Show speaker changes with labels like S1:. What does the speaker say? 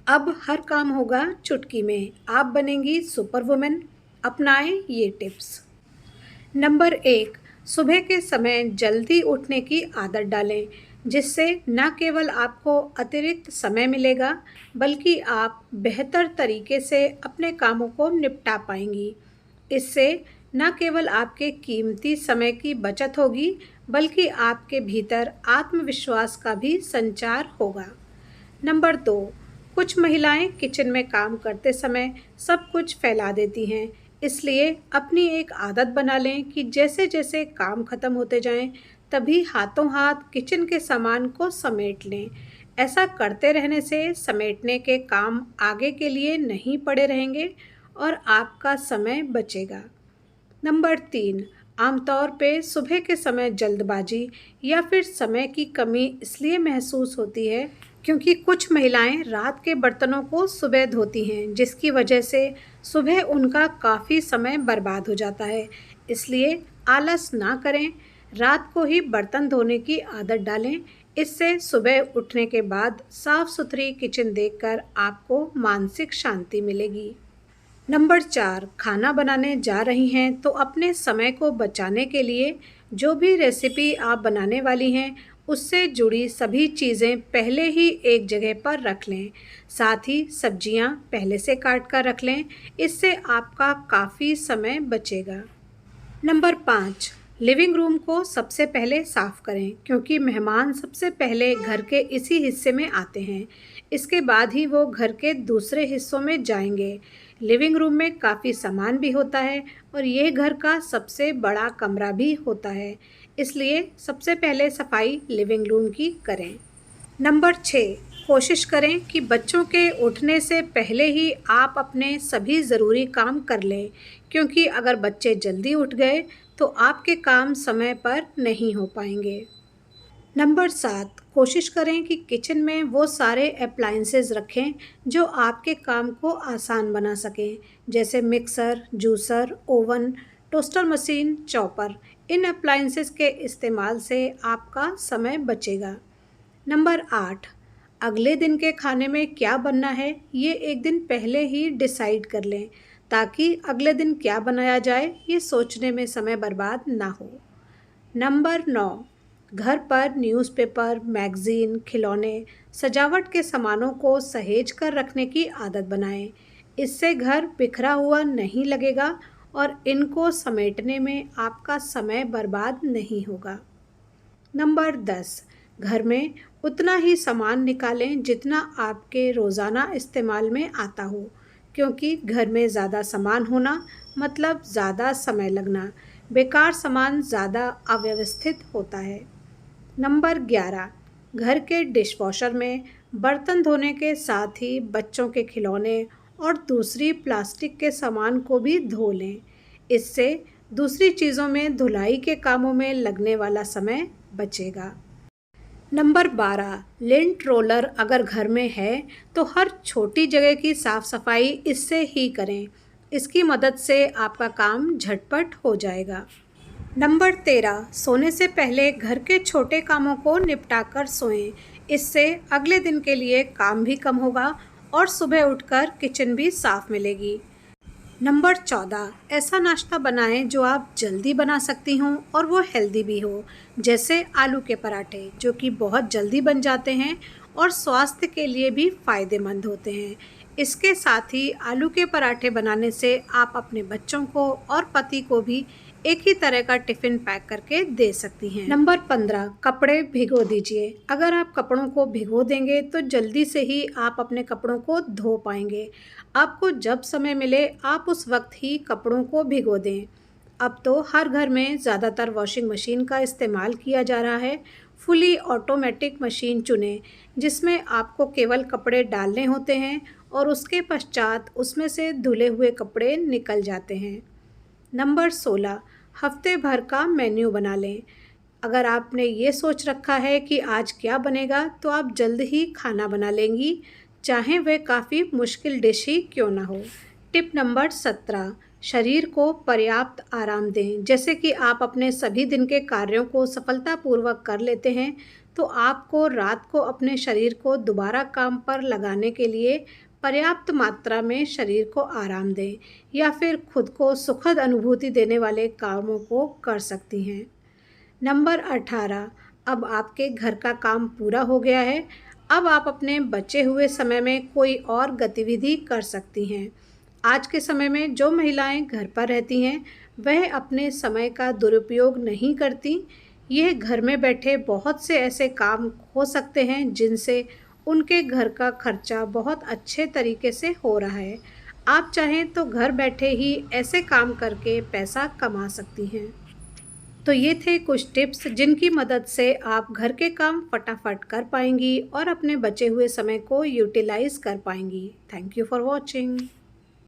S1: अब हर काम होगा चुटकी में। आप बनेंगी सुपर वुमेन। अपनाएं ये टिप्स। नंबर 1, सुबह के समय जल्दी उठने की आदत डालें, जिससे न केवल आपको अतिरिक्त समय मिलेगा, बल्कि आप बेहतर तरीके से अपने कामों को निपटा पाएंगी। इससे न केवल आपके कीमती समय की बचत होगी, बल्कि आपके भीतर आत्मविश्वास का भी संचार होगा। नंबर 2, कुछ महिलाएं किचन में काम करते समय सब कुछ फैला देती हैं। इसलिए अपनी एक आदत बना लें कि जैसे जैसे काम खत्म होते जाएं, तभी हाथों हाथ किचन के सामान को समेट लें। ऐसा करते रहने से समेटने के काम आगे के लिए नहीं पड़े रहेंगे और आपका समय बचेगा। नंबर 3, आमतौर पे सुबह के समय जल्दबाजी या फिर समय की कमी इसलिए महसूस होती है क्योंकि कुछ महिलाएं रात के बर्तनों को सुबह धोती हैं, जिसकी वजह से सुबह उनका काफ़ी समय बर्बाद हो जाता है। इसलिए आलस ना करें, रात को ही बर्तन धोने की आदत डालें। इससे सुबह उठने के बाद साफ सुथरी किचन देखकर आपको मानसिक शांति मिलेगी। नंबर 4, खाना बनाने जा रही हैं तो अपने समय को बचाने के लिए जो भी रेसिपी आप बनाने वाली हैं, उससे जुड़ी सभी चीज़ें पहले ही एक जगह पर रख लें। साथ ही सब्जियां पहले से काट कर रख लें। इससे आपका काफ़ी समय बचेगा। नंबर 5, लिविंग रूम को सबसे पहले साफ करें, क्योंकि मेहमान सबसे पहले घर के इसी हिस्से में आते हैं। इसके बाद ही वो घर के दूसरे हिस्सों में जाएंगे। लिविंग रूम में काफ़ी सामान भी होता है और ये घर का सबसे बड़ा कमरा भी होता है। इसलिए सबसे पहले सफाई लिविंग रूम की करें। नंबर 6, कोशिश करें कि बच्चों के उठने से पहले ही आप अपने सभी ज़रूरी काम कर लें, क्योंकि अगर बच्चे जल्दी उठ गए तो आपके काम समय पर नहीं हो पाएंगे। नंबर 7, कोशिश करें कि किचन में वो सारे अप्लायंसेस रखें जो आपके काम को आसान बना सकें, जैसे mixer, juicer, oven, toaster machine, chopper. इन अप्लायंसेस के इस्तेमाल से आपका समय बचेगा। नंबर 8, अगले दिन के खाने में क्या बनना है, ये एक दिन पहले ही डिसाइड कर लें, ताकि अगले दिन क्या बनाया जाए ये सोचने में समय बर्बाद ना हो। नंबर 9, घर पर न्यूज़पेपर, मैगज़ीन, खिलौने, सजावट के सामानों को सहेज कर रखने की आदत बनाएं। इससे घर बिखरा हुआ नहीं लगेगा और इनको समेटने में आपका समय बर्बाद नहीं होगा। नंबर 10, घर में उतना ही सामान निकालें जितना आपके रोज़ाना इस्तेमाल में आता हो, क्योंकि घर में ज़्यादा सामान होना मतलब ज़्यादा समय लगना। बेकार सामान ज़्यादा अव्यवस्थित होता है। नंबर 11, घर के डिशवॉशर में बर्तन धोने के साथ ही बच्चों के खिलौने और दूसरी प्लास्टिक के सामान को भी धो लें। इससे दूसरी चीज़ों में धुलाई के कामों में लगने वाला समय बचेगा। नंबर 12, लिंट रोलर अगर घर में है तो हर छोटी जगह की साफ सफाई इससे ही करें। इसकी मदद से आपका काम झटपट हो जाएगा। नंबर 13, सोने से पहले घर के छोटे कामों को निपटा कर सोएं। इससे अगले दिन के लिए काम भी कम होगा और सुबह उठकर किचन भी साफ मिलेगी। नंबर 14, ऐसा नाश्ता बनाएं जो आप जल्दी बना सकती हों और वो हेल्दी भी हो, जैसे आलू के पराठे, जो कि बहुत जल्दी बन जाते हैं और स्वास्थ्य के लिए भी फ़ायदेमंद होते हैं। इसके साथ ही आलू के पराठे बनाने से आप अपने बच्चों को और पति को भी एक ही तरह का टिफ़िन पैक करके दे सकती हैं। नंबर 15, कपड़े भिगो दीजिए। अगर आप कपड़ों को भिगो देंगे तो जल्दी से ही आप अपने कपड़ों को धो पाएंगे। आपको जब समय मिले आप उस वक्त ही कपड़ों को भिगो दें। अब तो हर घर में ज़्यादातर वॉशिंग मशीन का इस्तेमाल किया जा रहा है। फुली ऑटोमेटिक मशीन चुनें, जिसमें आपको केवल कपड़े डालने होते हैं और उसके पश्चात उसमें से धुले हुए कपड़े निकल जाते हैं। नंबर 16, हफ्ते भर का मेन्यू बना लें। अगर आपने ये सोच रखा है कि आज क्या बनेगा, तो आप जल्द ही खाना बना लेंगी, चाहे वह काफ़ी मुश्किल डिश ही क्यों ना हो। टिप नंबर 17, शरीर को पर्याप्त आराम दें। जैसे कि आप अपने सभी दिन के कार्यों को सफलतापूर्वक कर लेते हैं, तो आपको रात को अपने शरीर को दोबारा काम पर लगाने के लिए पर्याप्त मात्रा में शरीर को आराम दें या फिर खुद को सुखद अनुभूति देने वाले कामों को कर सकती हैं। नंबर 18, अब आपके घर का काम पूरा हो गया है। अब आप अपने बचे हुए समय में कोई और गतिविधि कर सकती हैं। आज के समय में जो महिलाएं घर पर रहती हैं, वह अपने समय का दुरुपयोग नहीं करती। यह घर में बैठे बहुत से ऐसे काम हो सकते हैं जिनसे उनके घर का खर्चा बहुत अच्छे तरीके से हो रहा है। आप चाहें तो घर बैठे ही ऐसे काम करके पैसा कमा सकती हैं। तो ये थे कुछ टिप्स जिनकी मदद से आप घर के काम फटाफट कर पाएंगी और अपने बचे हुए समय को यूटिलाइज कर पाएंगी। Thank you for watching.